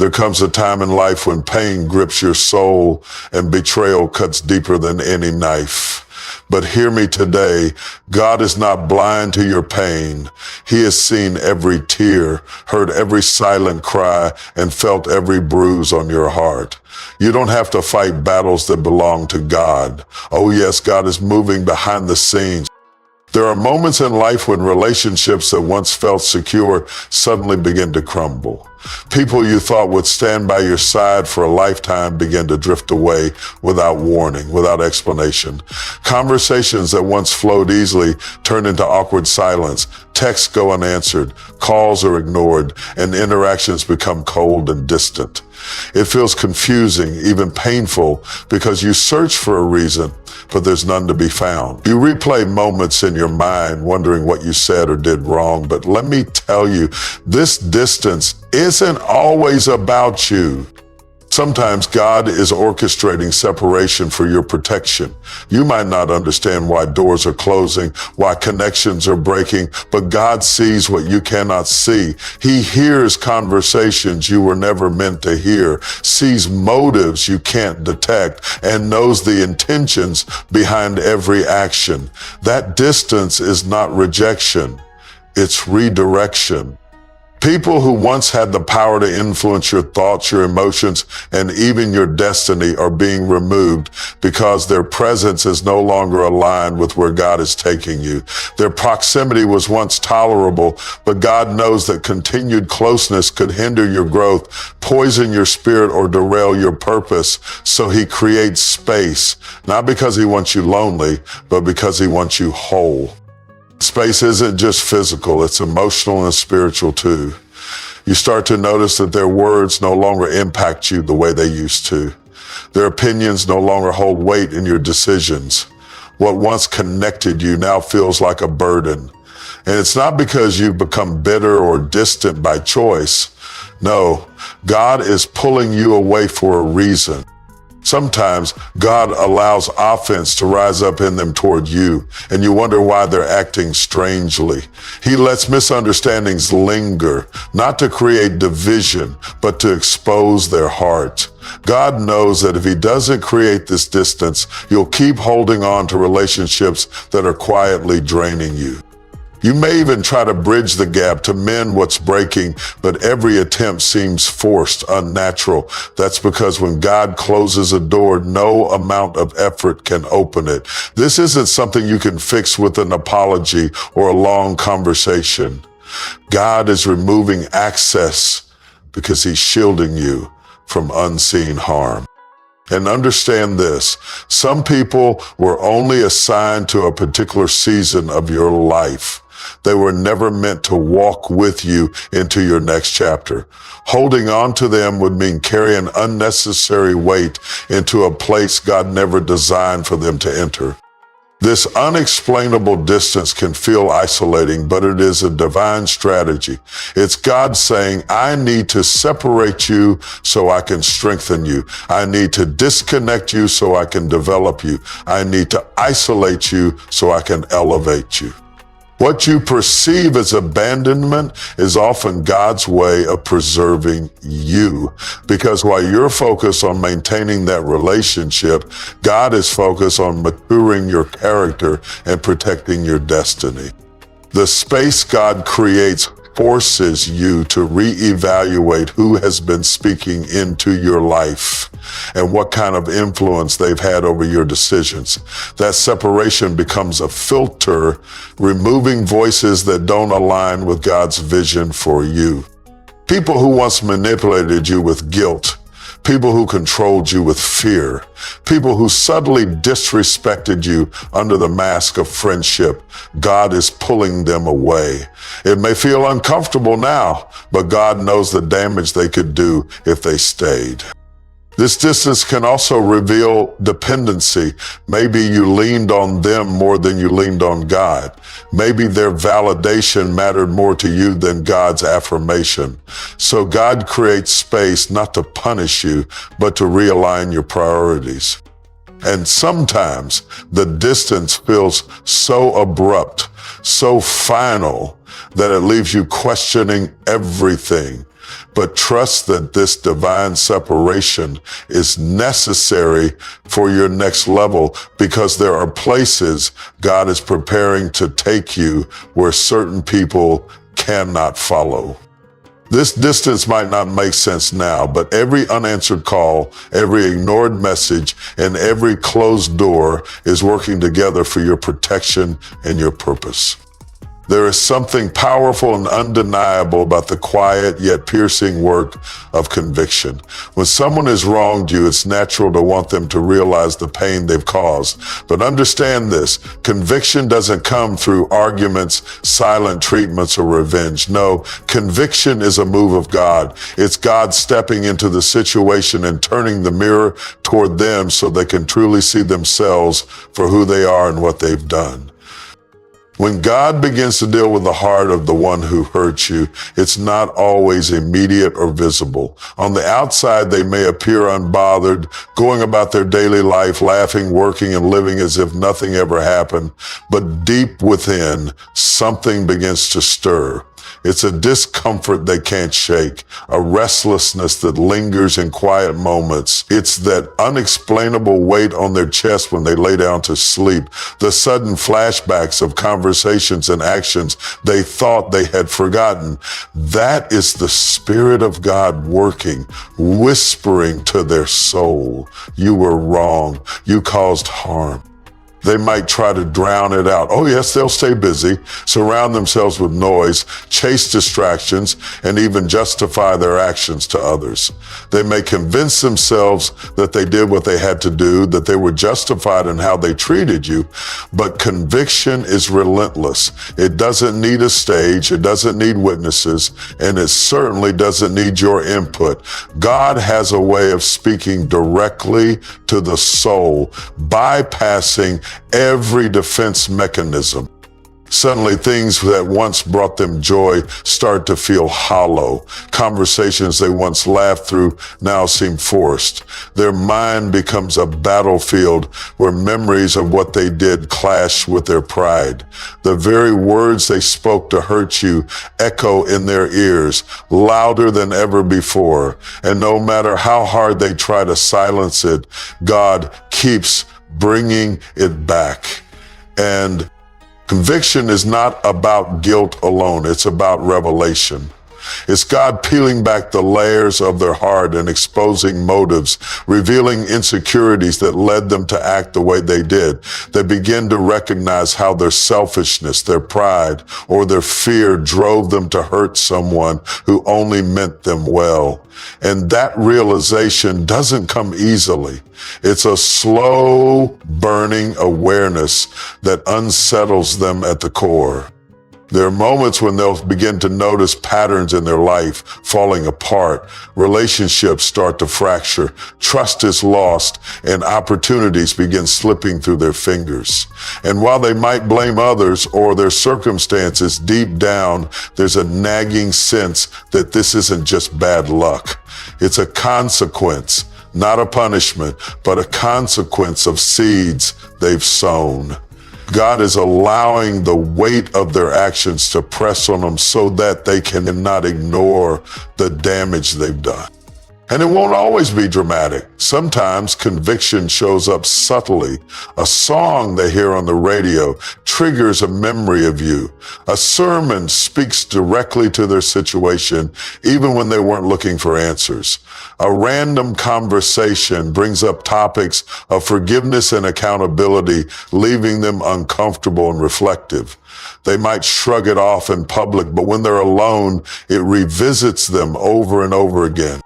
There comes a time in life when pain grips your soul and betrayal cuts deeper than any knife. But hear me today, God is not blind to your pain. He has seen every tear, heard every silent cry, and felt every bruise on your heart. You don't have to fight battles that belong to God. Oh yes, God is moving behind the scenes. There are moments in life when relationships that once felt secure suddenly begin to crumble. People you thought would stand by your side for a lifetime begin to drift away without warning, without explanation. Conversations that once flowed easily turn into awkward silence. Texts go unanswered, calls are ignored, and interactions become cold and distant. It feels confusing, even painful, because you search for a reason, but there's none to be found. You replay moments in your mind, wondering what you said or did wrong, but let me tell you, this distance isn't always about you. Sometimes God is orchestrating separation for your protection. You might not understand why doors are closing, why connections are breaking, but God sees what you cannot see. He hears conversations you were never meant to hear, sees motives you can't detect, and knows the intentions behind every action. That distance is not rejection, it's redirection. People who once had the power to influence your thoughts, your emotions, and even your destiny are being removed because their presence is no longer aligned with where God is taking you. Their proximity was once tolerable, but God knows that continued closeness could hinder your growth, poison your spirit, or derail your purpose. So he creates space, not because he wants you lonely, but because he wants you whole. Space isn't just physical, it's emotional and spiritual too. You start to notice that their words no longer impact you the way they used to. Their opinions no longer hold weight in your decisions. What once connected you now feels like a burden. And it's not because you've become bitter or distant by choice. No, God is pulling you away for a reason. Sometimes God allows offense to rise up in them toward you, and you wonder why they're acting strangely. He lets misunderstandings linger, not to create division, but to expose their heart. God knows that if he doesn't create this distance, you'll keep holding on to relationships that are quietly draining you. You may even try to bridge the gap to mend what's breaking, but every attempt seems forced, unnatural. That's because when God closes a door, no amount of effort can open it. This isn't something you can fix with an apology or a long conversation. God is removing access because he's shielding you from unseen harm. And understand this, some people were only assigned to a particular season of your life. They were never meant to walk with you into your next chapter. Holding on to them would mean carrying unnecessary weight into a place God never designed for them to enter. This unexplainable distance can feel isolating, but it is a divine strategy. It's God saying, I need to separate you so I can strengthen you. I need to disconnect you so I can develop you. I need to isolate you so I can elevate you. What you perceive as abandonment is often God's way of preserving you. Because while you're focused on maintaining that relationship, God is focused on maturing your character and protecting your destiny. The space God creates forces you to reevaluate who has been speaking into your life and what kind of influence they've had over your decisions. That separation becomes a filter, removing voices that don't align with God's vision for you. People who once manipulated you with guilt, people who controlled you with fear, people who subtly disrespected you under the mask of friendship, God is pulling them away. It may feel uncomfortable now, but God knows the damage they could do if they stayed. This distance can also reveal dependency. Maybe you leaned on them more than you leaned on God. Maybe their validation mattered more to you than God's affirmation. So God creates space not to punish you, but to realign your priorities. And sometimes the distance feels so abrupt, so final, that it leaves you questioning everything. But trust that this divine separation is necessary for your next level, because there are places God is preparing to take you where certain people cannot follow. This distance might not make sense now, but every unanswered call, every ignored message, and every closed door is working together for your protection and your purpose. There is something powerful and undeniable about the quiet yet piercing work of conviction. When someone has wronged you, it's natural to want them to realize the pain they've caused. But understand this, conviction doesn't come through arguments, silent treatments, or revenge. No, conviction is a move of God. It's God stepping into the situation and turning the mirror toward them so they can truly see themselves for who they are and what they've done. When God begins to deal with the heart of the one who hurt you, it's not always immediate or visible. On the outside, they may appear unbothered, going about their daily life, laughing, working, and living as if nothing ever happened. But deep within, something begins to stir. It's a discomfort they can't shake, a restlessness that lingers in quiet moments. It's that unexplainable weight on their chest when they lay down to sleep, the sudden flashbacks of conversations and actions they thought they had forgotten. That is the Spirit of God working, whispering to their soul, "You were wrong. You caused harm." They might try to drown it out. Oh yes, they'll stay busy, surround themselves with noise, chase distractions, and even justify their actions to others. They may convince themselves that they did what they had to do, that they were justified in how they treated you, but conviction is relentless. It doesn't need a stage, it doesn't need witnesses, and it certainly doesn't need your input. God has a way of speaking directly to the soul, bypassing every defense mechanism. Suddenly, things that once brought them joy start to feel hollow. Conversations they once laughed through now seem forced. Their mind becomes a battlefield where memories of what they did clash with their pride. The very words they spoke to hurt you echo in their ears, louder than ever before. And no matter how hard they try to silence it, God keeps bringing it back. And conviction is not about guilt alone. It's about revelation. It's God peeling back the layers of their heart and exposing motives, revealing insecurities that led them to act the way they did. They begin to recognize how their selfishness, their pride, or their fear drove them to hurt someone who only meant them well. And that realization doesn't come easily. It's a slow burning awareness that unsettles them at the core. There are moments when they'll begin to notice patterns in their life falling apart. Relationships start to fracture. Trust is lost, and opportunities begin slipping through their fingers. And while they might blame others or their circumstances, deep down, there's a nagging sense that this isn't just bad luck. It's a consequence, not a punishment, but a consequence of seeds they've sown. God is allowing the weight of their actions to press on them so that they cannot ignore the damage they've done. And it won't always be dramatic. Sometimes conviction shows up subtly. A song they hear on the radio triggers a memory of you. A sermon speaks directly to their situation, even when they weren't looking for answers. A random conversation brings up topics of forgiveness and accountability, leaving them uncomfortable and reflective. They might shrug it off in public, but when they're alone, it revisits them over and over again.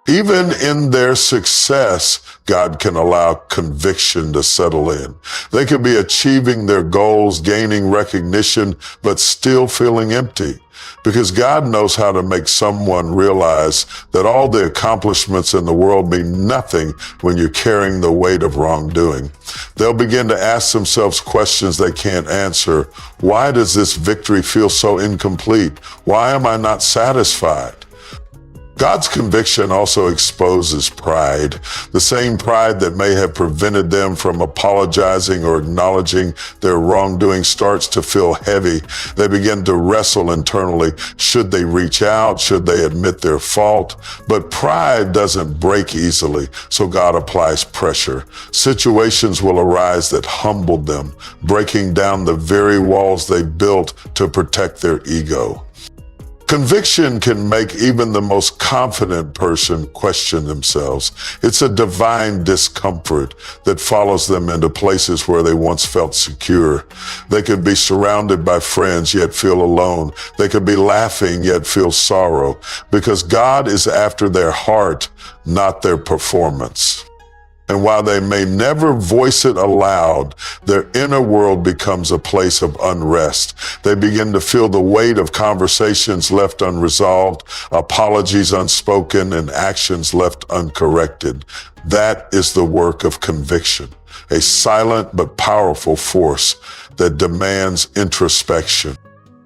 Even in their success, God can allow conviction to settle in. They could be achieving their goals, gaining recognition, but still feeling empty. Because God knows how to make someone realize that all the accomplishments in the world mean nothing when you're carrying the weight of wrongdoing. They'll begin to ask themselves questions they can't answer. Why does this victory feel so incomplete? Why am I not satisfied? God's conviction also exposes pride. The same pride that may have prevented them from apologizing or acknowledging their wrongdoing starts to feel heavy. They begin to wrestle internally. Should they reach out? Should they admit their fault? But pride doesn't break easily, so God applies pressure. Situations will arise that humble them, breaking down the very walls they built to protect their ego. Conviction can make even the most confident person question themselves. It's a divine discomfort that follows them into places where they once felt secure. They could be surrounded by friends yet feel alone. They could be laughing yet feel sorrow, because God is after their heart, not their performance. And while they may never voice it aloud, their inner world becomes a place of unrest. They begin to feel the weight of conversations left unresolved, apologies unspoken, and actions left uncorrected. That is the work of conviction, a silent but powerful force that demands introspection.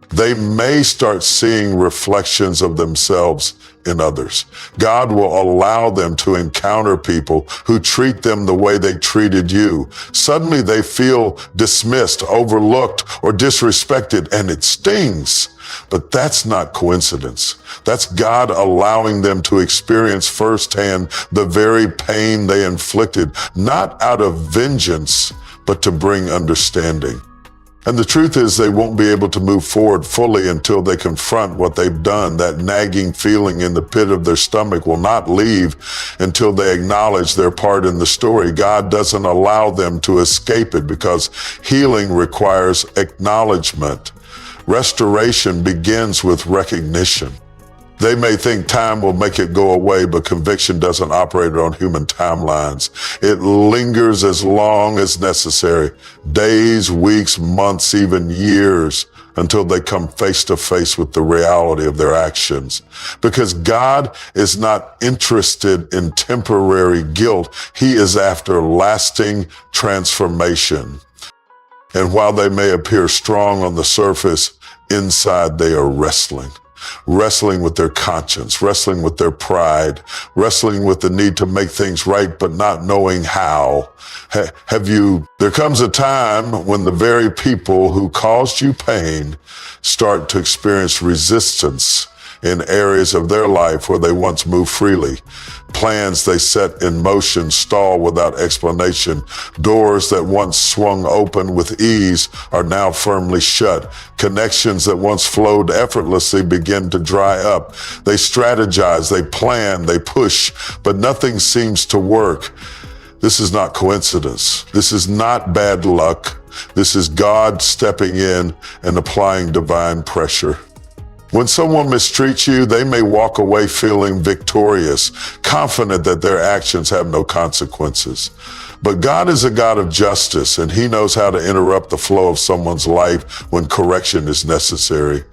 They may start seeing reflections of themselves in others. God will allow them to encounter people who treat them the way they treated you. Suddenly they feel dismissed, overlooked, or disrespected, and it stings. But that's not coincidence. That's God allowing them to experience firsthand the very pain they inflicted, not out of vengeance, but to bring understanding. And the truth is, they won't be able to move forward fully until they confront what they've done. That nagging feeling in the pit of their stomach will not leave until they acknowledge their part in the story. God doesn't allow them to escape it because healing requires acknowledgement. Restoration begins with recognition. They may think time will make it go away, but conviction doesn't operate on human timelines. It lingers as long as necessary, days, weeks, months, even years, until they come face to face with the reality of their actions. Because God is not interested in temporary guilt. He is after lasting transformation. And while they may appear strong on the surface, inside they are wrestling with their conscience, wrestling with their pride, wrestling with the need to make things right, but not knowing how. There comes a time when the very people who caused you pain start to experience resistance in areas of their life where they once moved freely. Plans they set in motion stall without explanation. Doors that once swung open with ease are now firmly shut. Connections that once flowed effortlessly begin to dry up. They strategize, they plan, they push, but nothing seems to work. This is not coincidence. This is not bad luck. This is God stepping in and applying divine pressure. When someone mistreats you, they may walk away feeling victorious, confident that their actions have no consequences. But God is a God of justice, and He knows how to interrupt the flow of someone's life when correction is necessary.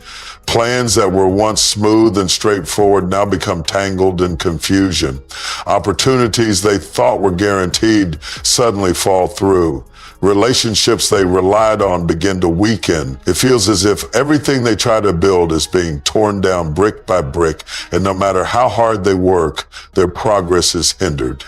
Plans that were once smooth and straightforward now become tangled in confusion. Opportunities they thought were guaranteed suddenly fall through. Relationships they relied on begin to weaken. It feels as if everything they try to build is being torn down brick by brick, and no matter how hard they work, their progress is hindered.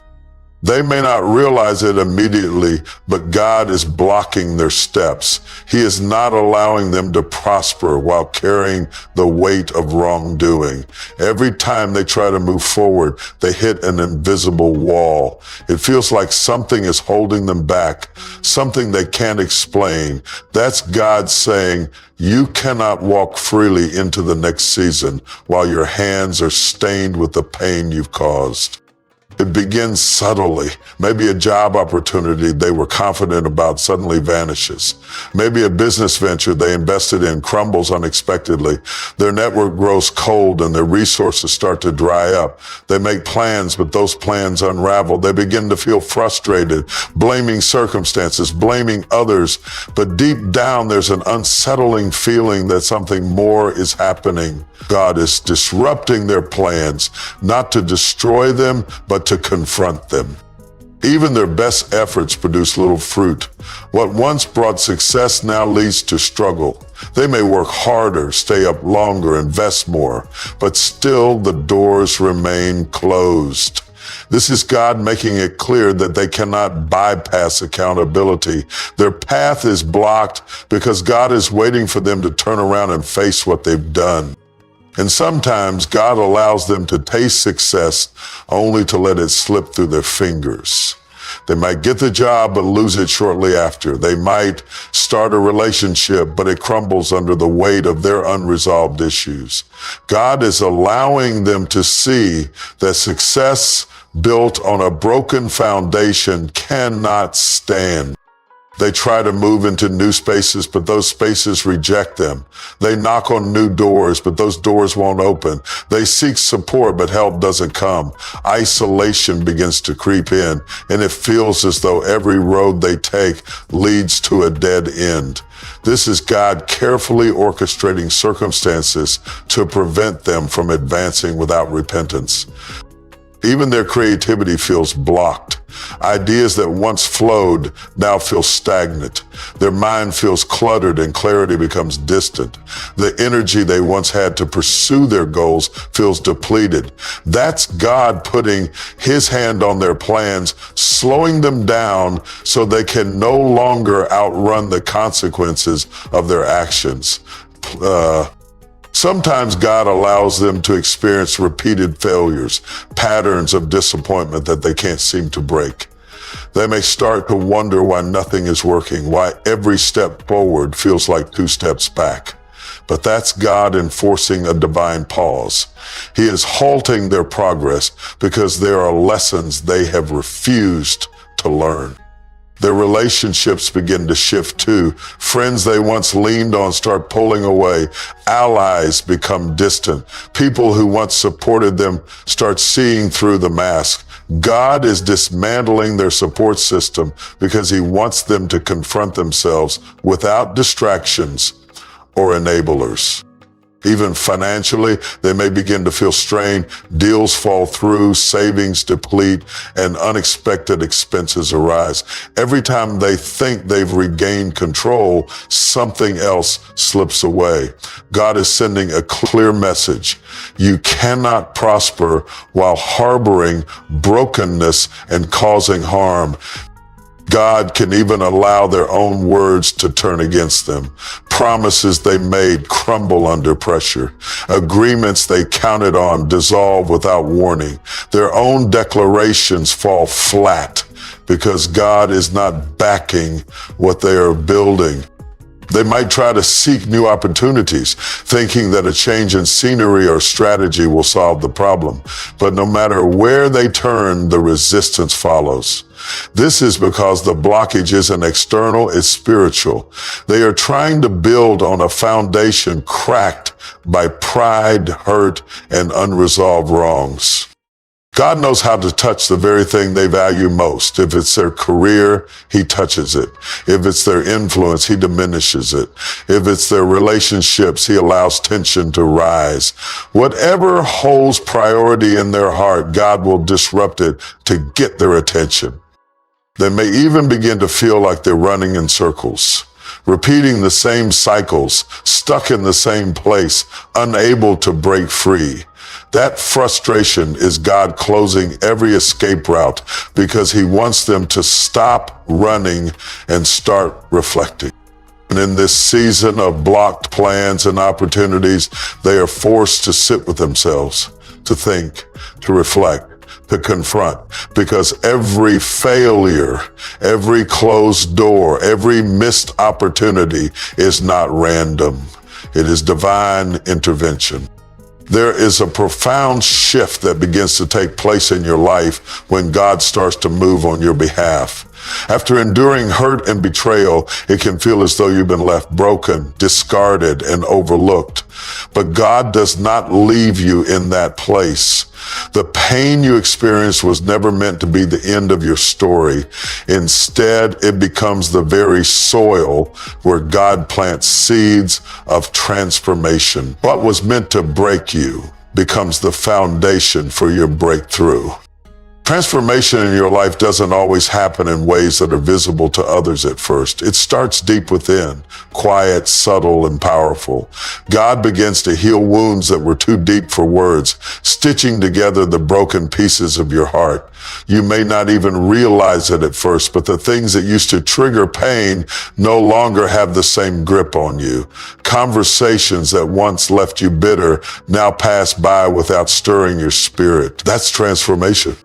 They may not realize it immediately, but God is blocking their steps. He is not allowing them to prosper while carrying the weight of wrongdoing. Every time they try to move forward, they hit an invisible wall. It feels like something is holding them back, something they can't explain. That's God saying, you cannot walk freely into the next season while your hands are stained with the pain you've caused. It begins subtly. Maybe a job opportunity they were confident about suddenly vanishes. Maybe a business venture they invested in crumbles unexpectedly. Their network grows cold and their resources start to dry up. They make plans, but those plans unravel. They begin to feel frustrated, blaming circumstances, blaming others. But deep down, there's an unsettling feeling that something more is happening. God is disrupting their plans, not to destroy them, but to confront them. Even their best efforts produce little fruit. What once brought success now leads to struggle. They may work harder, stay up longer, invest more, but still the doors remain closed. This is God making it clear that they cannot bypass accountability. Their path is blocked because God is waiting for them to turn around and face what they've done. And sometimes God allows them to taste success only to let it slip through their fingers. They might get the job but lose it shortly after. They might start a relationship, but it crumbles under the weight of their unresolved issues. God is allowing them to see that success built on a broken foundation cannot stand. They try to move into new spaces, but those spaces reject them. They knock on new doors, but those doors won't open. They seek support, but help doesn't come. Isolation begins to creep in, and it feels as though every road they take leads to a dead end. This is God carefully orchestrating circumstances to prevent them from advancing without repentance. Even their creativity feels blocked. Ideas that once flowed now feel stagnant. Their mind feels cluttered and clarity becomes distant. The energy they once had to pursue their goals feels depleted. That's God putting his hand on their plans, slowing them down so they can no longer outrun the consequences of their actions. Sometimes God allows them to experience repeated failures, patterns of disappointment that they can't seem to break. They may start to wonder why nothing is working, why every step forward feels like 2 steps back. But that's God enforcing a divine pause. He is halting their progress because there are lessons they have refused to learn. Their relationships begin to shift too. Friends they once leaned on start pulling away. Allies become distant. People who once supported them start seeing through the mask. God is dismantling their support system because he wants them to confront themselves without distractions or enablers. Even financially, they may begin to feel strained. Deals fall through, savings deplete, and unexpected expenses arise. Every time they think they've regained control, something else slips away. God is sending a clear message. You cannot prosper while harboring brokenness and causing harm. God can even allow their own words to turn against them. Promises they made crumble under pressure. Agreements they counted on dissolve without warning. Their own declarations fall flat because God is not backing what they are building. They might try to seek new opportunities, thinking that a change in scenery or strategy will solve the problem. But no matter where they turn, the resistance follows. This is because the blockage isn't external, it's spiritual. They are trying to build on a foundation cracked by pride, hurt, and unresolved wrongs. God knows how to touch the very thing they value most. If it's their career, he touches it. If it's their influence, he diminishes it. If it's their relationships, he allows tension to rise. Whatever holds priority in their heart, God will disrupt it to get their attention. They may even begin to feel like they're running in circles, repeating the same cycles, stuck in the same place, unable to break free. That frustration is God closing every escape route because he wants them to stop running and start reflecting. And in this season of blocked plans and opportunities, they are forced to sit with themselves, to think, to reflect, to confront, because every failure, every closed door, every missed opportunity is not random. It is divine intervention. There is a profound shift that begins to take place in your life when God starts to move on your behalf. After enduring hurt and betrayal, it can feel as though you've been left broken, discarded, and overlooked. But God does not leave you in that place. The pain you experienced was never meant to be the end of your story. Instead, it becomes the very soil where God plants seeds of transformation. What was meant to break you becomes the foundation for your breakthrough. Transformation in your life doesn't always happen in ways that are visible to others at first. It starts deep within, quiet, subtle, and powerful. God begins to heal wounds that were too deep for words, stitching together the broken pieces of your heart. You may not even realize it at first, but the things that used to trigger pain no longer have the same grip on you. Conversations that once left you bitter now pass by without stirring your spirit. That's transformation.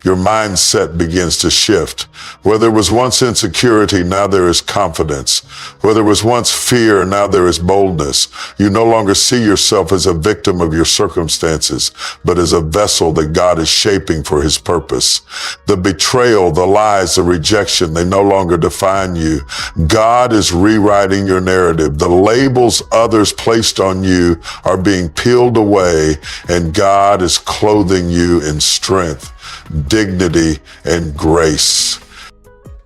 Your mindset begins to shift. Where there was once insecurity, now there is confidence. Where there was once fear, now there is boldness. You no longer see yourself as a victim of your circumstances, but as a vessel that God is shaping for his purpose. The betrayal, the lies, the rejection, they no longer define you. God is rewriting your narrative. The labels others placed on you are being peeled away, and God is clothing you in strength, dignity, and grace.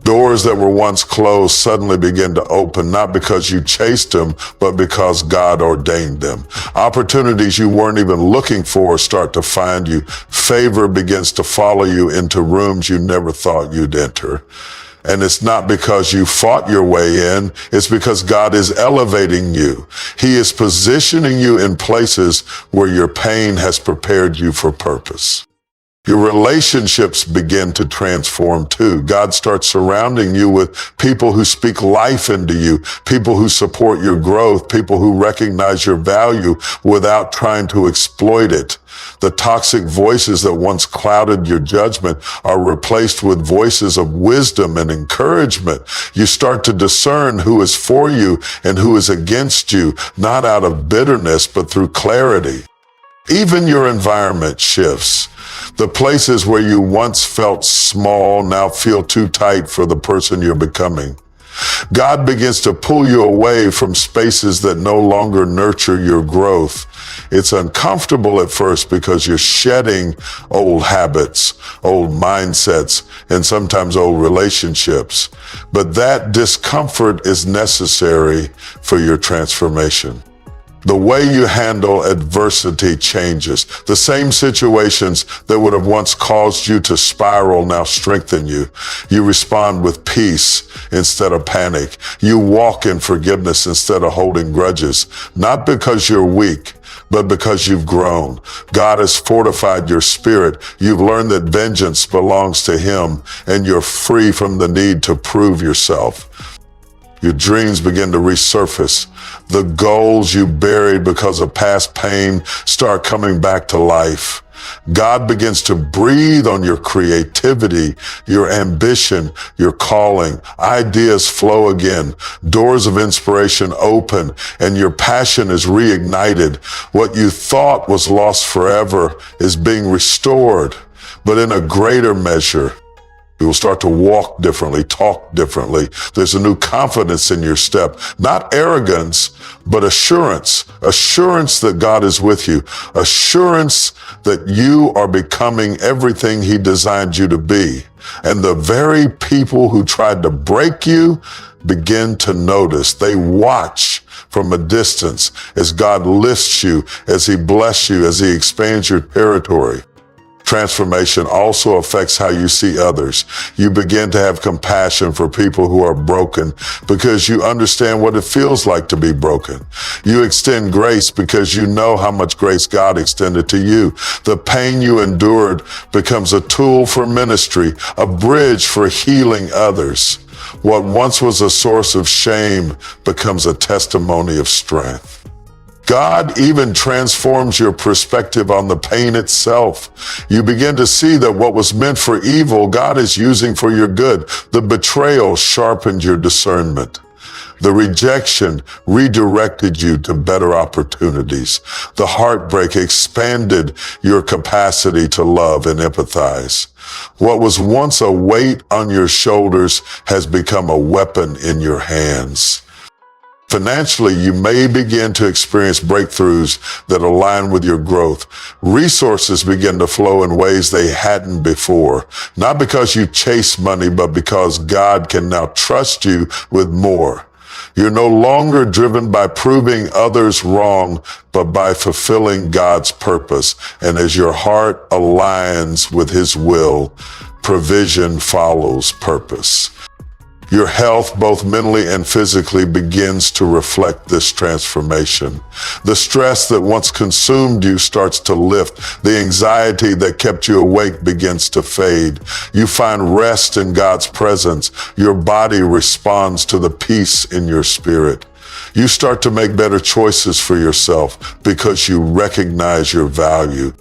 Doors that were once closed suddenly begin to open, not because you chased them, but because God ordained them. Opportunities you weren't even looking for start to find you. Favor begins to follow you into rooms you never thought you'd enter. And it's not because you fought your way in, it's because God is elevating you. He is positioning you in places where your pain has prepared you for purpose. Your relationships begin to transform too. God starts surrounding you with people who speak life into you, people who support your growth, people who recognize your value without trying to exploit it. The toxic voices that once clouded your judgment are replaced with voices of wisdom and encouragement. You start to discern who is for you and who is against you, not out of bitterness, but through clarity. Even your environment shifts. The places where you once felt small now feel too tight for the person you're becoming. God begins to pull you away from spaces that no longer nurture your growth. It's uncomfortable at first because you're shedding old habits, old mindsets, and sometimes old relationships. But that discomfort is necessary for your transformation. The way you handle adversity changes. The same situations that would have once caused you to spiral now strengthen you. You respond with peace instead of panic. You walk in forgiveness instead of holding grudges. Not because you're weak, but because you've grown. God has fortified your spirit. You've learned that vengeance belongs to him, and you're free from the need to prove yourself. Your dreams begin to resurface. The goals you buried because of past pain start coming back to life. God begins to breathe on your creativity, your ambition, your calling. Ideas flow again. Doors of inspiration open, and your passion is reignited. What you thought was lost forever is being restored, but in a greater measure. You will start to walk differently, talk differently. There's a new confidence in your step, not arrogance, but assurance. Assurance that God is with you. Assurance that you are becoming everything he designed you to be. And the very people who tried to break you begin to notice. They watch from a distance as God lifts you, as he blesses you, as he expands your territory. Transformation also affects how you see others. You begin to have compassion for people who are broken because you understand what it feels like to be broken. You extend grace because you know how much grace God extended to you. The pain you endured becomes a tool for ministry, a bridge for healing others. What once was a source of shame becomes a testimony of strength. God even transforms your perspective on the pain itself. You begin to see that what was meant for evil, God is using for your good. The betrayal sharpened your discernment. The rejection redirected you to better opportunities. The heartbreak expanded your capacity to love and empathize. What was once a weight on your shoulders has become a weapon in your hands. Financially, you may begin to experience breakthroughs that align with your growth. Resources begin to flow in ways they hadn't before, not because you chase money, but because God can now trust you with more. You're no longer driven by proving others wrong, but by fulfilling God's purpose. And as your heart aligns with His will, provision follows purpose. Your health, both mentally and physically, begins to reflect this transformation. The stress that once consumed you starts to lift. The anxiety that kept you awake begins to fade. You find rest in God's presence. Your body responds to the peace in your spirit. You start to make better choices for yourself because you recognize your value.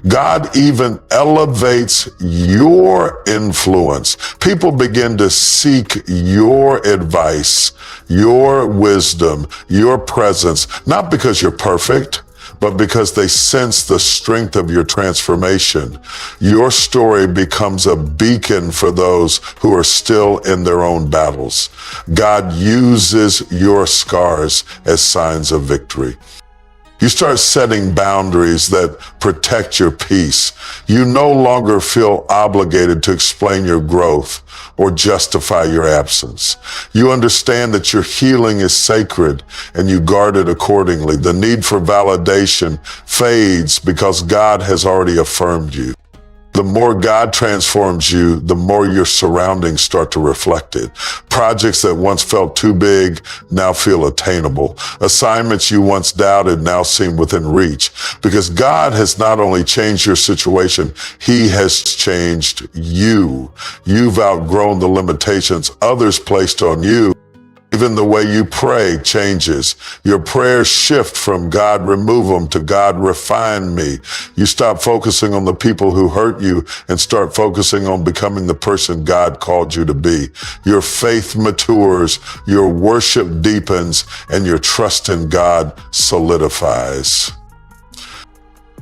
God even elevates your influence. People begin to seek your advice, your wisdom, your presence, not because you're perfect, but because they sense the strength of your transformation. Your story becomes a beacon for those who are still in their own battles. God uses your scars as signs of victory. You start setting boundaries that protect your peace. You no longer feel obligated to explain your growth or justify your absence. You understand that your healing is sacred and you guard it accordingly. The need for validation fades because God has already affirmed you. The more God transforms you, the more your surroundings start to reflect it. Projects that once felt too big now feel attainable. Assignments you once doubted now seem within reach. Because God has not only changed your situation, He has changed you. You've outgrown the limitations others placed on you. Even the way you pray changes. Your prayers shift from God remove them to God refine me. You stop focusing on the people who hurt you and start focusing on becoming the person God called you to be. Your faith matures, your worship deepens, and your trust in God solidifies.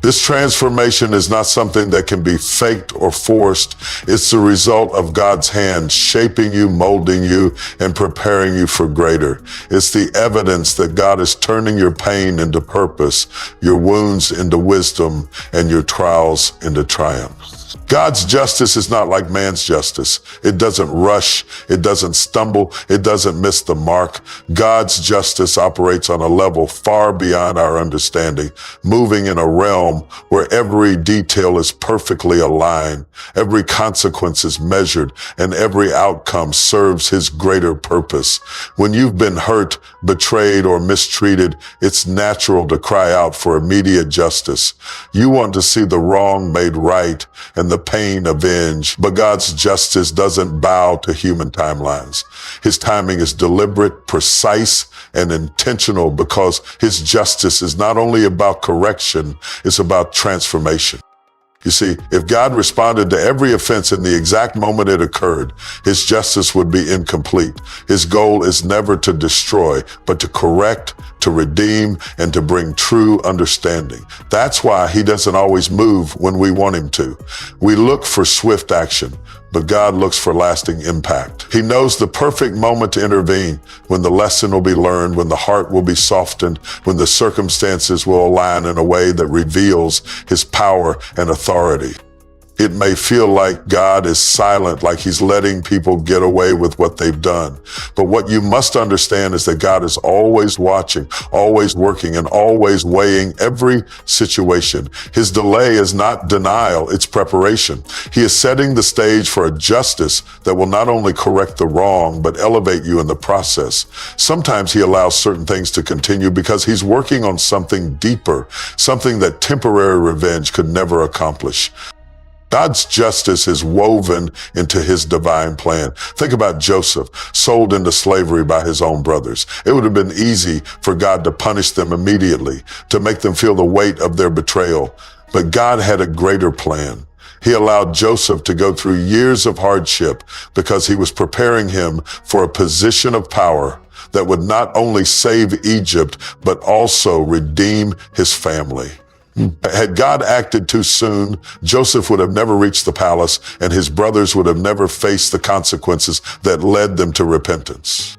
This transformation is not something that can be faked or forced. It's the result of God's hand shaping you, molding you, and preparing you for greater. It's the evidence that God is turning your pain into purpose, your wounds into wisdom, and your trials into triumph. God's justice is not like man's justice. It doesn't rush. It doesn't stumble. It doesn't miss the mark. God's justice operates on a level far beyond our understanding, moving in a realm where every detail is perfectly aligned, every consequence is measured, and every outcome serves His greater purpose. When you've been hurt, betrayed, or mistreated, it's natural to cry out for immediate justice. You want to see the wrong made right and the pain avenged, but God's justice doesn't bow to human timelines. His timing is deliberate, precise, and intentional because His justice is not only about correction, it's about transformation. You see, if God responded to every offense in the exact moment it occurred, His justice would be incomplete. His goal is never to destroy, but to correct, to redeem, and to bring true understanding. That's why He doesn't always move when we want Him to. We look for swift action, but God looks for lasting impact. He knows the perfect moment to intervene, when the lesson will be learned, when the heart will be softened, when the circumstances will align in a way that reveals His power and authority. It may feel like God is silent, like He's letting people get away with what they've done. But what you must understand is that God is always watching, always working, and always weighing every situation. His delay is not denial, it's preparation. He is setting the stage for a justice that will not only correct the wrong, but elevate you in the process. Sometimes He allows certain things to continue because He's working on something deeper, something that temporary revenge could never accomplish. God's justice is woven into His divine plan. Think about Joseph, sold into slavery by his own brothers. It would have been easy for God to punish them immediately, to make them feel the weight of their betrayal. But God had a greater plan. He allowed Joseph to go through years of hardship because He was preparing him for a position of power that would not only save Egypt, but also redeem his family. Had God acted too soon, Joseph would have never reached the palace, and his brothers would have never faced the consequences that led them to repentance.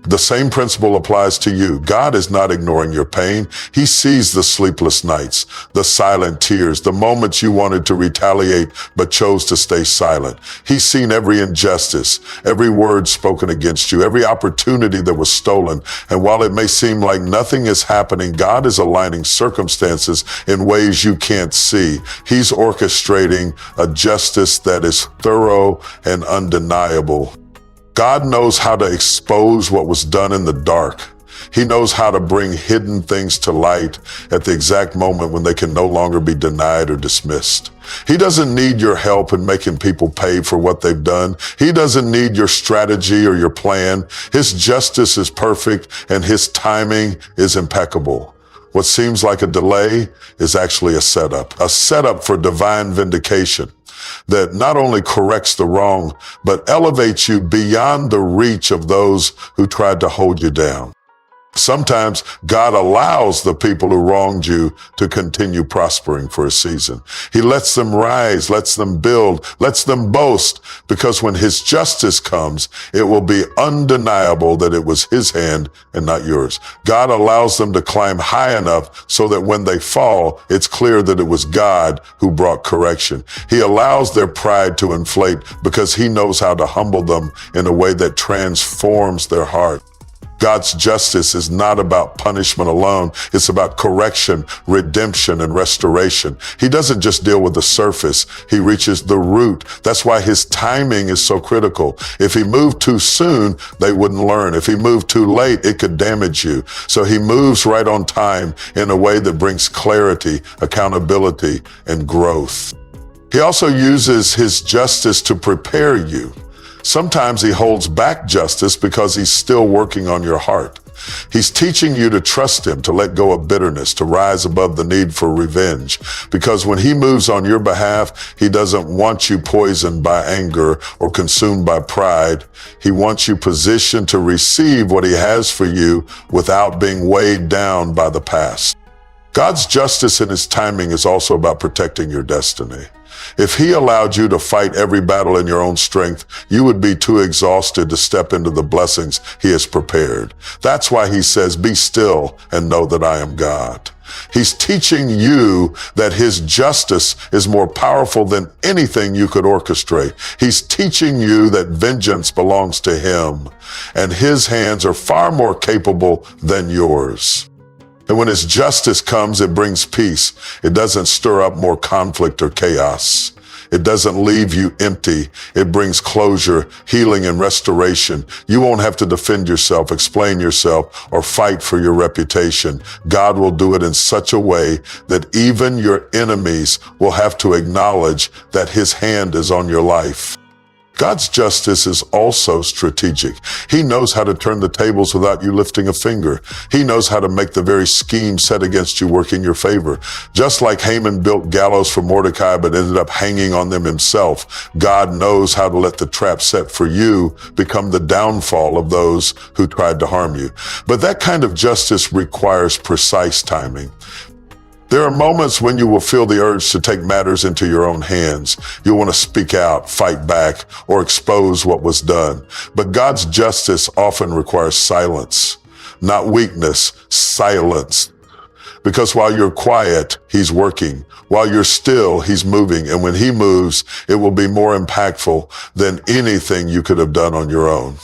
The same principle applies to you. God is not ignoring your pain. He sees the sleepless nights, the silent tears, the moments you wanted to retaliate but chose to stay silent. He's seen every injustice, every word spoken against you, every opportunity that was stolen. And while it may seem like nothing is happening, God is aligning circumstances in ways you can't see. He's orchestrating a justice that is thorough and undeniable. God knows how to expose what was done in the dark. He knows how to bring hidden things to light at the exact moment when they can no longer be denied or dismissed. He doesn't need your help in making people pay for what they've done. He doesn't need your strategy or your plan. His justice is perfect and his timing is impeccable. What seems like a delay is actually a setup for divine vindication that not only corrects the wrong, but elevates you beyond the reach of those who tried to hold you down. Sometimes God allows the people who wronged you to continue prospering for a season. He lets them rise, lets them build, lets them boast, because when his justice comes, it will be undeniable that it was his hand and not yours. God allows them to climb high enough so that when they fall, it's clear that it was God who brought correction. He allows their pride to inflate because he knows how to humble them in a way that transforms their heart. God's justice is not about punishment alone. It's about correction, redemption, and restoration. He doesn't just deal with the surface. He reaches the root. That's why his timing is so critical. If he moved too soon, they wouldn't learn. If he moved too late, it could damage you. So he moves right on time in a way that brings clarity, accountability, and growth. He also uses his justice to prepare you. Sometimes he holds back justice because he's still working on your heart. He's teaching you to trust him, to let go of bitterness, to rise above the need for revenge. Because when he moves on your behalf, he doesn't want you poisoned by anger or consumed by pride. He wants you positioned to receive what he has for you without being weighed down by the past. God's justice and his timing is also about protecting your destiny. If he allowed you to fight every battle in your own strength, you would be too exhausted to step into the blessings he has prepared. That's why he says, "Be still and know that I am God." He's teaching you that his justice is more powerful than anything you could orchestrate. He's teaching you that vengeance belongs to him, and his hands are far more capable than yours. And when his justice comes, it brings peace. It doesn't stir up more conflict or chaos. It doesn't leave you empty. It brings closure, healing, and restoration. You won't have to defend yourself, explain yourself, or fight for your reputation. God will do it in such a way that even your enemies will have to acknowledge that his hand is on your life. God's justice is also strategic. He knows how to turn the tables without you lifting a finger. He knows how to make the very scheme set against you work in your favor. Just like Haman built gallows for Mordecai but ended up hanging on them himself, God knows how to let the trap set for you become the downfall of those who tried to harm you. But that kind of justice requires precise timing. There are moments when you will feel the urge to take matters into your own hands. You'll want to speak out, fight back, or expose what was done. But God's justice often requires silence, not weakness, silence. Because while you're quiet, he's working. While you're still, he's moving. And when he moves, it will be more impactful than anything you could have done on your own.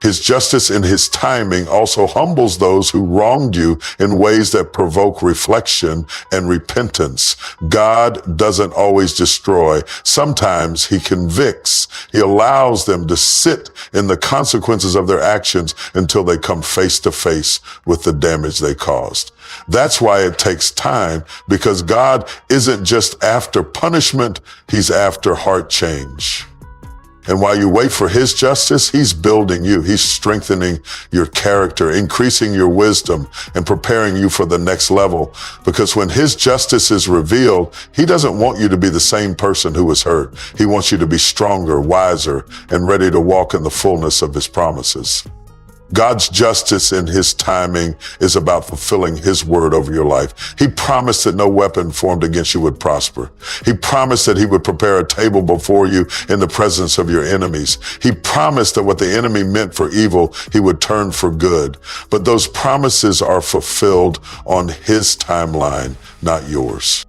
His justice and his timing also humbles those who wronged you in ways that provoke reflection and repentance. God doesn't always destroy. Sometimes he convicts. He allows them to sit in the consequences of their actions until they come face to face with the damage they caused. That's why it takes time, because God isn't just after punishment, he's after heart change. And while you wait for his justice, he's building you. He's strengthening your character, increasing your wisdom, and preparing you for the next level. Because when his justice is revealed, he doesn't want you to be the same person who was hurt. He wants you to be stronger, wiser, and ready to walk in the fullness of his promises. God's justice in his timing is about fulfilling his word over your life. He promised that no weapon formed against you would prosper. He promised that he would prepare a table before you in the presence of your enemies. He promised that what the enemy meant for evil, he would turn for good. But those promises are fulfilled on his timeline, not yours.